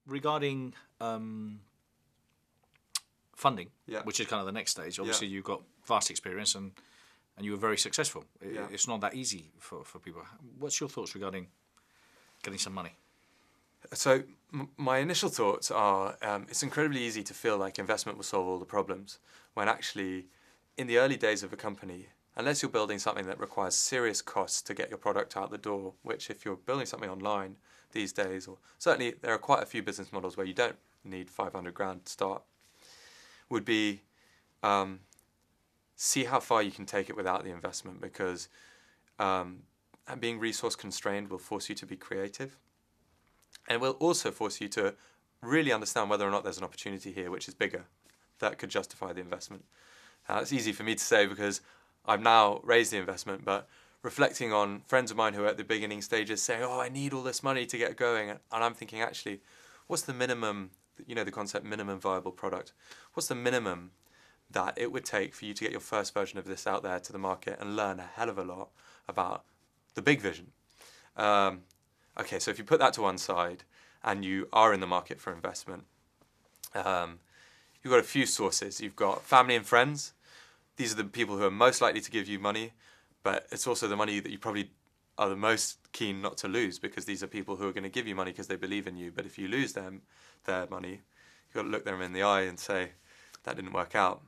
regarding funding, Yeah. which is kind of the next stage. Obviously, Yeah. you've got vast experience and you were very successful. Yeah. It's not that easy for people. What's your thoughts regarding getting some money? So my initial thoughts are it's incredibly easy to feel like investment will solve all the problems, when actually in the early days of a company, unless you're building something that requires serious costs to get your product out the door, which if you're building something online these days, or certainly there are quite a few business models where you don't need 500 grand to start, would be see how far you can take it without the investment, because being resource constrained will force you to be creative. And it will also force you to really understand whether or not there's an opportunity here which is bigger that could justify the investment. It's easy for me to say because I've now raised the investment, but reflecting on friends of mine who are at the beginning stages saying, oh, I need all this money to get going. And I'm thinking, actually, what's the minimum, the concept minimum viable product? What's the minimum that it would take for you to get your first version of this out there to the market and learn a hell of a lot about the big vision? Okay, so if you put that to one side and you are in the market for investment, you've got a few sources. You've got family and friends. These are the people who are most likely to give you money, but it's also the money that you probably are the most keen not to lose, because these are people who are going to give you money because they believe in you. But if you lose their money, you've got to look them in the eye and say, that didn't work out.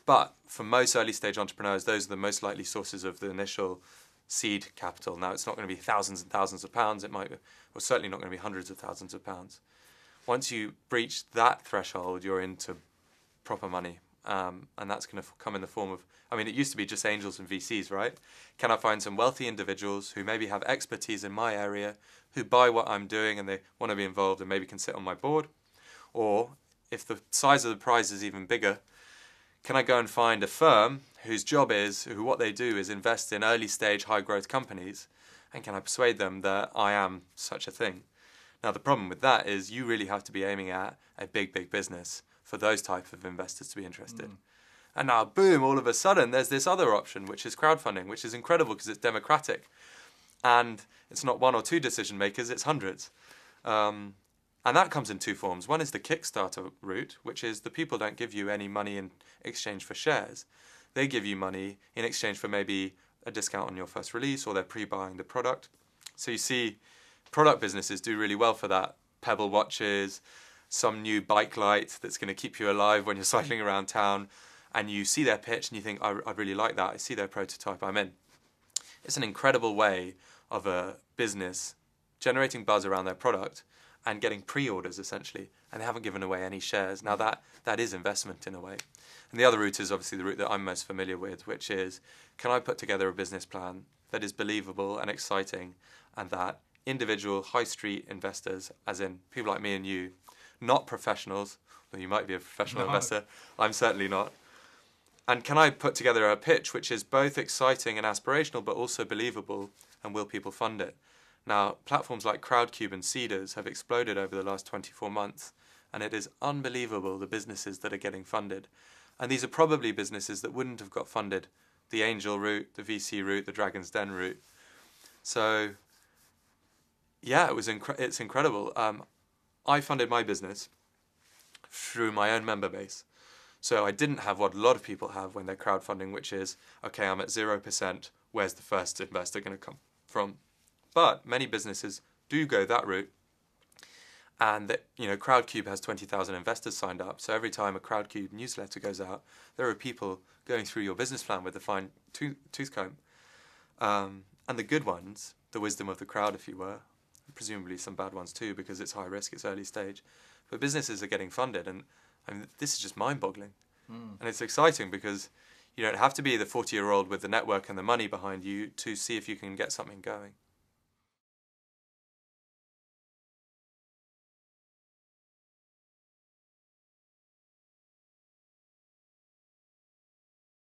But for most early stage entrepreneurs, those are the most likely sources of the initial seed capital. Now, it's not going to be thousands and thousands of pounds. It might, or certainly not going to be hundreds of thousands of pounds. Once you breach that threshold, you're into proper money. And that's going to come in the form of, it used to be just angels and VCs, right? Can I find some wealthy individuals who maybe have expertise in my area, who buy what I'm doing and they want to be involved and maybe can sit on my board? Or if the size of the prize is even bigger, can I go and find a firm whose job is, what they do is invest in early stage high growth companies, and can I persuade them that I am such a thing? Now the problem with that is you really have to be aiming at a big business for those type of investors to be interested. And now boom, all of a sudden there's this other option, which is crowdfunding, which is incredible because it's democratic. And it's not one or two decision makers, it's hundreds. And that comes in two forms. One is the Kickstarter route, which is the people don't give you any money in exchange for shares. They give you money in exchange for maybe a discount on your first release, or they're pre-buying the product. So you see product businesses do really well for that. Pebble watches, some new bike light that's going to keep you alive when you're cycling around town, and you see their pitch and you think, I really like that. I see their prototype, I'm in. It's an incredible way of a business generating buzz around their product and getting pre-orders essentially, and they haven't given away any shares. Now that is investment in a way. And the other route is obviously the route that I'm most familiar with, which is, can I put together a business plan that is believable and exciting, and that individual high street investors, as in people like me and you, not professionals, well, you might be a professional investor, I'm certainly not. And can I put together a pitch which is both exciting and aspirational, but also believable, and will people fund it? Now, platforms like Crowdcube and Seeders have exploded over the last 24 months, and it is unbelievable the businesses that are getting funded. And these are probably businesses that wouldn't have got funded, the angel route, the VC route, the Dragon's Den route. So, yeah, it's incredible. I funded my business through my own member base. So I didn't have what a lot of people have when they're crowdfunding, which is, okay, I'm at 0%, where's the first investor going to come from? But many businesses do go that route. And Crowdcube has 20,000 investors signed up. So every time a Crowdcube newsletter goes out, there are people going through your business plan with a fine tooth comb. And the good ones, the wisdom of the crowd, if you were, presumably some bad ones too, because it's high risk, it's early stage. But businesses are getting funded, and this is just mind-boggling. And it's exciting because you don't have to be the 40-year-old with the network and the money behind you to see if you can get something going.